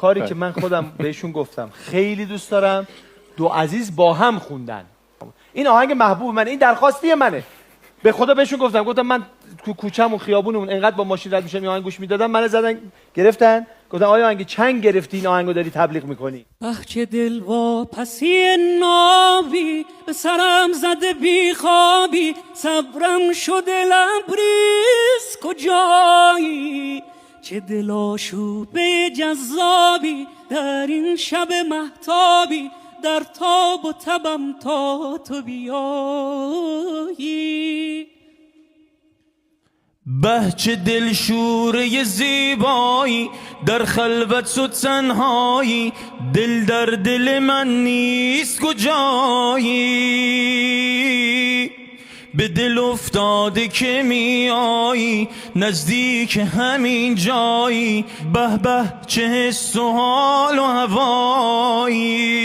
کاری که من خودم بهشون گفتم خیلی دوست دارم، دو عزیز با هم خوندن. این آهنگ محبوب من، این درخواستی منه. به خدا بهشون گفتم من تو کوچه‌مون خیابونمون انقدر با ماشین رد میشم این آهنگ گوش میدادم، من زدن گرفتن گفتن آیا آهنگ چنگ گرفتی این آهنگو داری تبلیغ میکنی؟ چه دل واپسی نابی به سرم زده بی خوابی، صبرم شده لبریز کجایی، چه دل آشوبه جذابی در این شب مهتابی، در تاب و تبم تا تو بیایی. به چه دلشوره زیبایی در خلوت و تنهایی، دل در دل من نیست کجایی، به دل افتاده که میایی نزدیک همین جایی، به به چه حس و حال و هوایی.